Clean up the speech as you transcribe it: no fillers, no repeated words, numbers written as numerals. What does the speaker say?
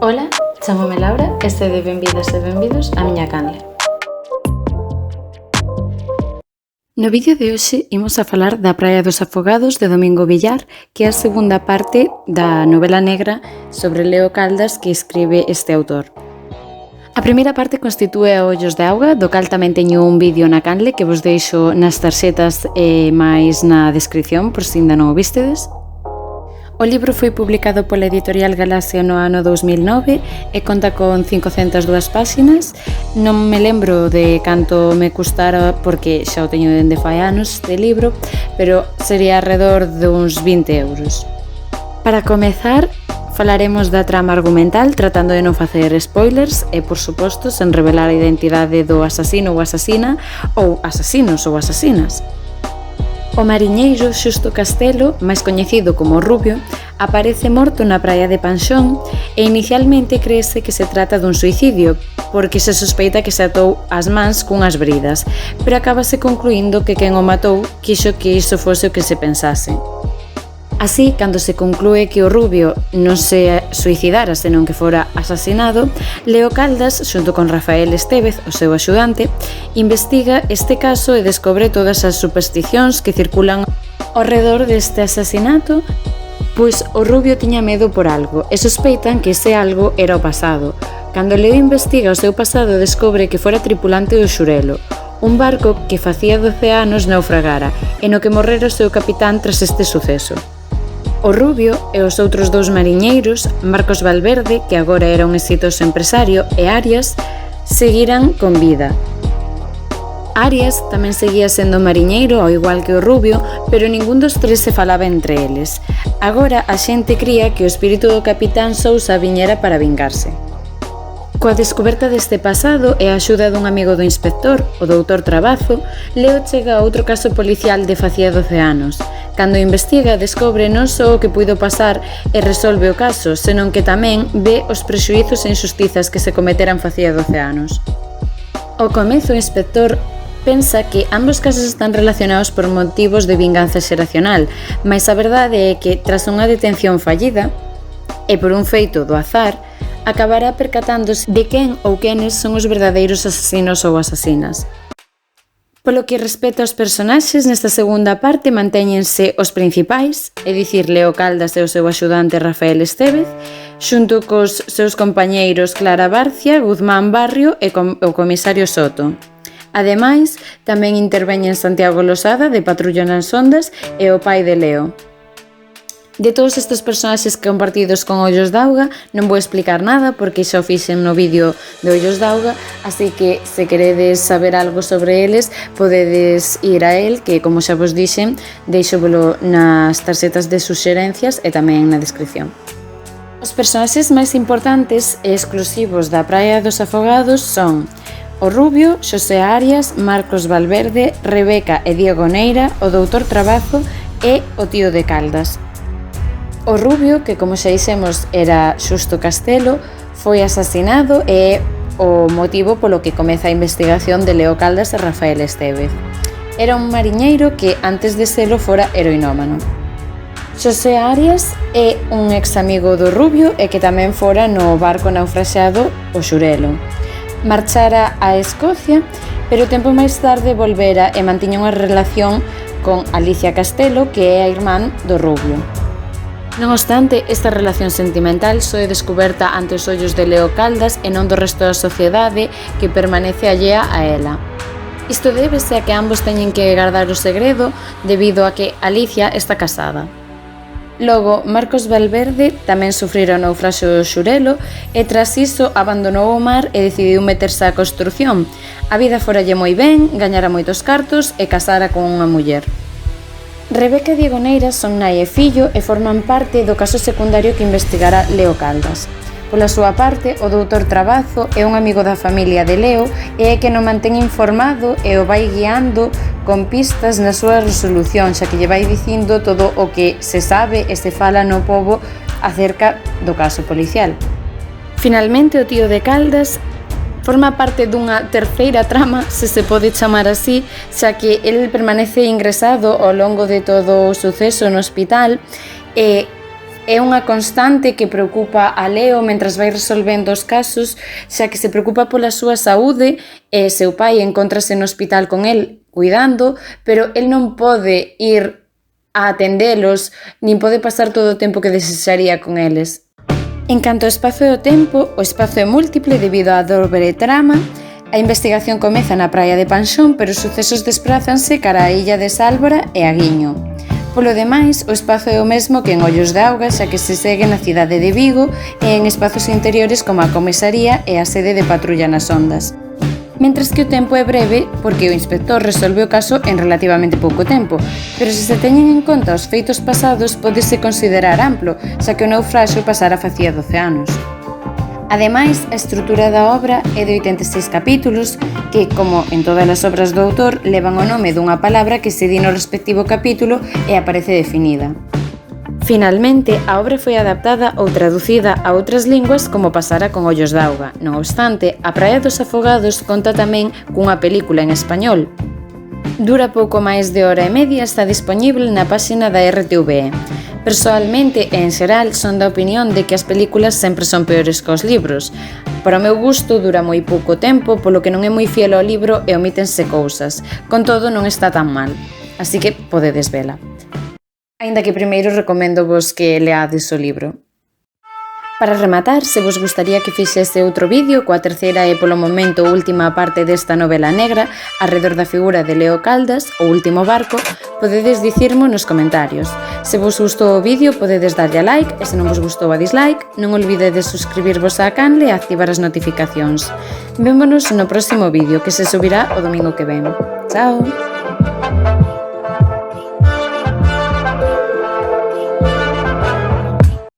Ola, chamome Laura e sede benvidas e benvidos á miña canle. No vídeo de hoxe imos a falar da Praia dos Afogados de Domingo Villar, que é a segunda parte da novela negra sobre Leo Caldas que escribe este autor. A primeira parte constitúe a Ollos de Auga, do cal tamén teño un vídeo na canle que vos deixo nas tarxetas e máis na descripción por se ainda non o vistedes. O libro foi publicado pola editorial Galaxia no ano 2009 e conta con 502 páxinas. Non me lembro de canto me custara porque xa o teño dende fai anos este libro, pero sería alrededor de uns 20 euros. Para comezar, falaremos da trama argumental tratando de non facer spoilers e, por suposto, sen revelar a identidade do asasino ou asasina ou asasinos ou asasinas. O mariñeiro Xusto Castelo, máis coñecido como Rubio, aparece morto na praia de Panxón e inicialmente creese que se trata dun suicidio, porque se sospeita que se atou as mans cunhas bridas, pero acabase concluindo que quen o matou quixo que iso fose o que se pensase. Así, cando se conclúe que o Rubio non se suicidara senón que fora asasinado, Leo Caldas, xunto con Rafael Estévez, o seu axudante, investiga este caso e descobre todas as supersticións que circulan ao redor deste asasinato, pois o Rubio tiña medo por algo e sospeitan que ese algo era o pasado. Cando Leo investiga o seu pasado, descobre que fora tripulante do Xurelo, un barco que facía 12 anos naufragara e no que morrera o seu capitán tras este suceso. O Rubio e os outros dous mariñeiros, Marcos Valverde, que agora era un exitoso empresario, e Arias, seguiran con vida. Arias tamén seguía sendo mariñeiro, ao igual que o Rubio, pero ningún dos tres se falaba entre eles. Agora a xente cría que o espírito do capitán Sousa viñera para vingarse. Coa descoberta deste pasado e a axuda dun amigo do inspector, o doutor Trabazo, Leo chega a outro caso policial de facía 12 anos. Cando investiga, descobre non só o que puido pasar e resolve o caso, senón que tamén ve os prexuízos e injustizas que se cometeran facía 12 anos. Ao comezo, o inspector pensa que ambos casos están relacionados por motivos de vinganza xeracional, mas a verdade é que, tras unha detención fallida, e por un feito do azar, acabará percatándose de quen ou quenes son os verdadeiros asasinos ou asasinas. Polo que respecta aos personaxes, nesta segunda parte mantéñense os principais, é dicir, Leo Caldas e o seu axudante Rafael Estévez, xunto cos seus compañeiros Clara Barcia, Guzmán Barrio e o comisario Soto. Ademais, tamén interveñen Santiago Losada, de Patrulla nas Ondas, e o pai de Leo. De todos estes personaxes compartidos con Ollos de Auga non vou explicar nada porque xa o fixen no vídeo de Ollos de Auga, así que se queredes saber algo sobre eles podedes ir a el, que como xa vos dixen deixovolo nas tarxetas de suxerencias e tamén na descripción. Os personaxes máis importantes e exclusivos da Praia dos Afogados son o Rubio, Xosé Arias, Marcos Valverde, Rebeca e Diego Neira, o doutor Trabazo e o tío de Caldas. O Rubio, que como xa dixemos era Xusto Castelo, foi asasinado e é o motivo polo que comeza a investigación de Leo Caldas e Rafael Estévez. Era un mariñeiro que antes de selo fora heroinómano. Xosé Arias é un ex amigo do Rubio e que tamén fora no barco naufraxado o Xurelo. Marchara a Escocia, pero tempo máis tarde volvera e mantiña unha relación con Alicia Castelo, que é a irmán do Rubio. Non obstante, esta relación sentimental só é descoberta ante os ollos de Leo Caldas e non do resto da sociedade que permanece allea a ela. Isto débese a que ambos teñen que guardar o segredo debido a que Alicia está casada. Logo, Marcos Valverde tamén sufrira o naufraxio do Xurelo e tras iso abandonou o mar e decidiu meterse á construción. A vida foralle moi ben, gañara moitos cartos e casara con unha muller. Rebeca e Diego Neira son nai e fillo e forman parte do caso secundario que investigará Leo Caldas. Pola súa parte, o doutor Trabazo é un amigo da familia de Leo e é que non mantén informado e o vai guiando con pistas na súa resolución, xa que lle vai dicindo todo o que se sabe e se fala no pobo acerca do caso policial. Finalmente, o tío de Caldas forma parte dunha terceira trama, se se pode chamar así, xa que el permanece ingresado ao longo de todo o suceso no hospital e É unha constante que preocupa a Leo mentras vai resolvendo os casos, xa que se preocupa pola súa saúde e seu pai encóntrase no hospital con el cuidando, pero el non pode ir a atendelos, nin pode pasar todo o tempo que desexaría con eles. En canto ao espazo e o tempo, o espazo é múltiple debido á dobre trama. A investigación comeza na praia de Panxón, pero os sucesos desprázanse cara á illa de Sálvora e a Guiño. Polo demais, o espazo é o mesmo que en Ollos de Auga, xa que se segue na cidade de Vigo e en espazos interiores como a comisaría e a sede de patrulla nas Ondas. Mentres que o tempo é breve porque o inspector resolve o caso en relativamente pouco tempo, pero se se teñen en conta os feitos pasados pódese considerar amplo, xa que o naufraxio pasara facía 12 anos. Ademais, a estrutura da obra é de 86 capítulos que, como en todas as obras do autor, levan o nome dunha palabra que se di no respectivo capítulo e aparece definida. Finalmente, a obra foi adaptada ou traducida a outras linguas como pasara con Ollos de Auga. Non obstante, A Praia dos Afogados conta tamén cunha película en español. Dura pouco máis de hora e media, está dispoñible na páxina da RTVE. Persoalmente e en xeral son da opinión de que as películas sempre son peores que os libros. Para o meu gusto dura moi pouco tempo, polo que non é moi fiel ao libro e omítense cousas. Con todo, non está tan mal. Así que podedes vela. Aínda que primeiro recoméndovos que leades o libro. Para rematar, se vos gustaría que fixese outro vídeo coa terceira e polo momento última parte desta novela negra arredor da figura de Leo Caldas, o último barco, podedes dicirmo nos comentarios. Se vos gustou o vídeo, podedes darlle a like e se non vos gustou a dislike, non olvidedes suscribirvos á canle e activar as notificacións. Vémonos no próximo vídeo que se subirá o domingo que ven. Chao!